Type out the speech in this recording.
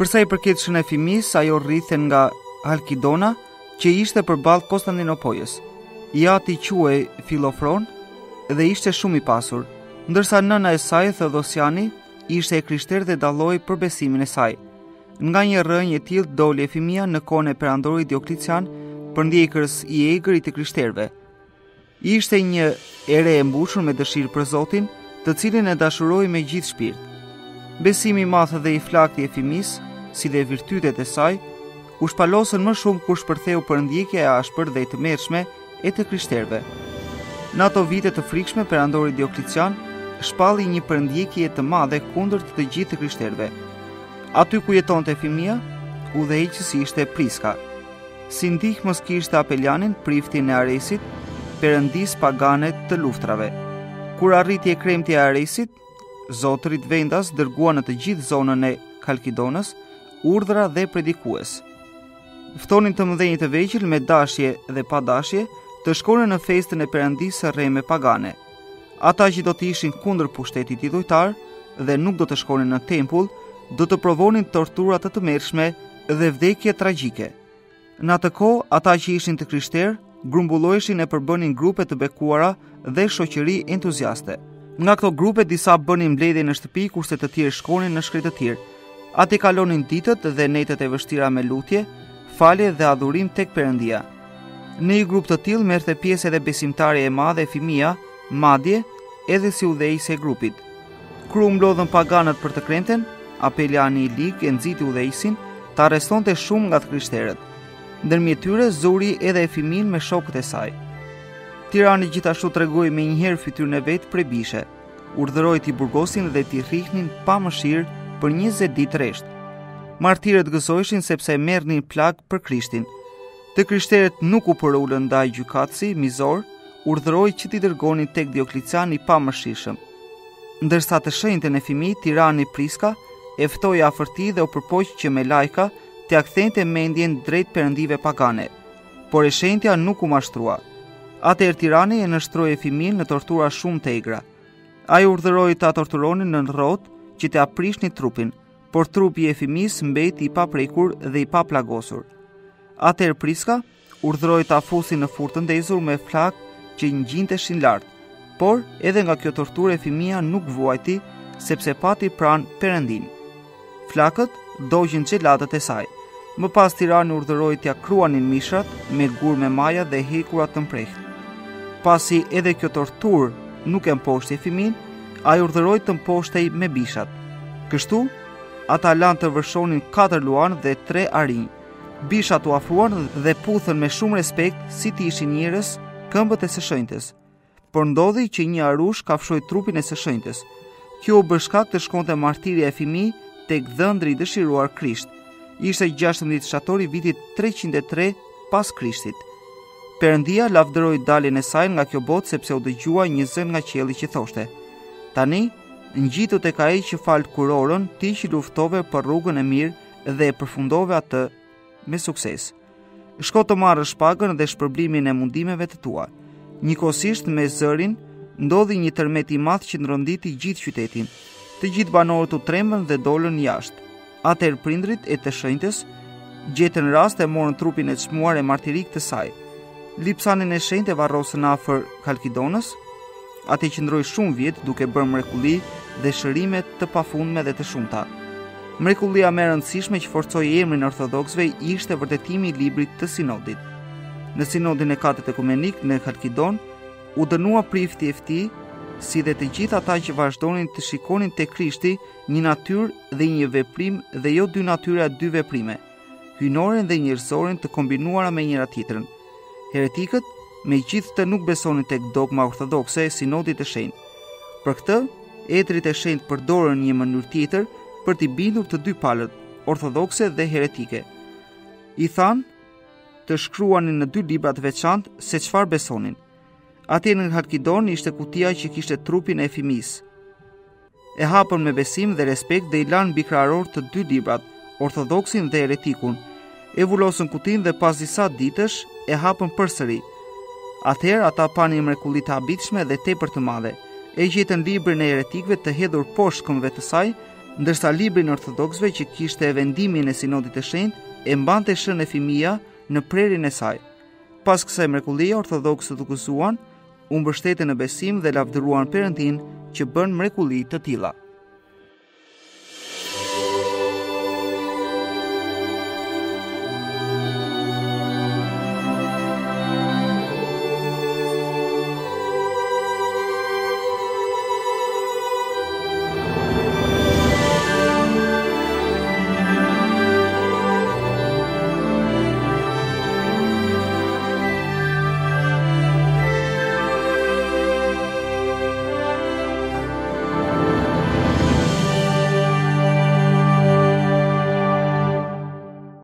Përsa i përket Shënefimis, ajo rrithen nga Halkidona, që ishte përballë Konstantinopojës. I ati quhej Filofron dhe ishte shumë i pasur, ndërsa nëna e saj, Theodosiani, ishte e krishtert dhe dalloi për besimin e saj. Nga një rrënjë e tillë doli Efimia në kohën e perandorit Dioklician, përndjekës i egër i të krishterëve. Ishte një ere e mbushur me dëshirë për Zotin, të cilin e dashuroi me gjithë shpirt. Besimi i madh dhe i flaktë i Efimis, si dhe virtytet e saj, u shpalosën më shumë kur shpërtheu përndjekja e ashpër dhe e tmerrshme e të krishterëve. Në ato vite të frikshme, perandori Dioklician shpalli një përndjekje të madhe kundër të gjithë të krishterëve. Aty ku jetonte Efimia, udhëheqësi ishte Priska. Si ndihmës kishte Apelianin, priftin e Aresit, perëndis pagane të luftrave. Kur arriti e kremti e Aresit, zotërit vendas dërguan në të gjithë zonën e Kalkidonës urdhra dhe predikues. Ftonin të mëdhenj të vegjël me dashje dhe pa dashje të shkonin në festën e perëndisë rreme pagane. Ata që do të ishin kundër pushtetit idhujtar dhe nuk do të shkonin në tempull, do të provonin tortura të tmerrshme dhe vdekje tragjike. Në atë kohë, ata që ishin të krishterë grumbulloheshin e përbënin grupe të bekuara dhe shoqëri entuziaste. Nga këto grupe disa bënin mbledhje në shtëpi, kurse të tjerë shkonin në shkret të tjerë. Ati kalonin ditët dhe netët e vështira me lutje, falje dhe adhurim tek Perëndia. Në një grup të tillë merrte pjesë edhe besimtarja e madhe Efimia, madje edhe si udhëheqëse e grupit. Kur u mblodhën paganët për të kremten, Apeliani i Lig e nxiti udhëheqësin, ta arrestonte shumë nga të krishterët. Ndërmjet tyre zuri edhe Efimin me shokët e saj. Tirani gjithashtu tregoi me njëherë fytyrën e vet prej bishe. Urdhëroi t'i burgosin dhe t'i rrihnin pa mëshirë për 20 ditë rresht. Martirët gëzoheshin sepse merrnin plag për Krishtin. Të krishterët nuk u përulën ndaj gjykatësi mizor, urdhëroi që t'i dërgonin tek Diokliciani i pamëshirshëm. Ndërsa të shenjtën Efimi, tirani Priska e ftoi afër tij dhe u përpoq që me lajka t'ia kthente mendjen drejt perëndive pagane, por e shenjtja nuk u mashtrua. Atëherë tirani e nështroi Efimin në tortura shumë të egra. Ai urdhëroi ta torturonin në rrotë që t'i aprishnin trupin, por trupi i Efimis mbeti i paprekur dhe i paplagosur. Atëherë Priska urdhëroi ta fusin në furrë të ndezur me flak që ngjinteshin lart, por edhe nga kjo torturë Efimia nuk vuajti, sepse pati pranë Perëndin. Flakët dogjën xhelatët e saj. Më pas tirani urdhëroi t'ia kruanin mishrat me gur me maja dhe hekura të mprehtë. Pasi edhe kjo torturë nuk e mposhti Efimin, ai urdhëroi të mposhtej me bishat. Kështu, ata lanë të vërshonin 4 luan dhe 3 arinj. Bishat u afruan dhe puthën me shumë respekt si të ishin njerëz këmbët e së shenjtës. Por ndodhi që një arush kafshoi trupin e së shenjtës. Kjo u bë shkak të shkonte martirja e Efimi tek dhëndri i dëshiruar Krisht. Ishte 16 shtatori vitit 303 pas Krishtit. Perëndia lavdëroi daljen e saj nga kjo botë sepse u dëgjua një zën nga qielli që thoshte: "Tani, ngjitu tek ai që fal kurorën, ti që luftove për rrugën e mirë dhe e përfundove atë me sukses. Shko të marrësh pagën dhe shpërblimin e mundimeve të tua." Njëkohësisht me zërin ndodhi një tërmet i madh që ndronditi gjithë qytetin. Të gjithë banorët u trembën dhe dolën jashtë. Atëherë prindrit e të shenjtës gjetën rast e morën trupin e çmuar e martirik të saj. Lipsanin e shenjtë e varrosën afër Kalkidonës. Ati qëndroi shumë vjet duke bërë mrekulli dhe shërime të pafundme dhe të shumta. Mrekullia më e rëndësishme që forcoi emrin ortodoksëve ishte vërtetimi i librit të sinodit. Në sinodin e katërt ekumenik në Kalkidon u dënua prifti e tij, si dhe të gjithë ata që vazhdonin të shikonin te Krishti një natyrë dhe një veprim dhe jo dy natyra, dy veprime, hyjnoren dhe njerëzoren të kombinuara me njëra tjetrën. Heretikët megjithatë nuk besonin tek dogma ortodokse e sinodit të shenjtë. Për këtë, etrit e shenjtë përdorën një mënyrë tjetër për t'i bindur të dy palët, ortodokse dhe heretike. I thanë të shkruanin në 2 libra të veçantë se çfarë besonin. Atje në Halkidon ishte kutia që kishte trupin e Efimis. E hapën me besim dhe respekt dhe i lanë bikraror të 2 librat, ortodoksin dhe heretikun. E vulosën kutin dhe pas disa ditësh e hapën përsëri. Atëherë ata pani mrekulli të habitshme dhe tepër të madhe. E gjetën librin e heretikëve të hedhur poshtë këmbëve të saj, ndërsa librin ortodoksve që kishte vendimin e sinodit të shenjtë e mbante shën Efimia në prerjen e saj. Pas kësaj mrekullie, ortodoksët u gëzuan, u mbështetën në besim dhe lavdëruan Perëndin që bën mrekulli të tilla.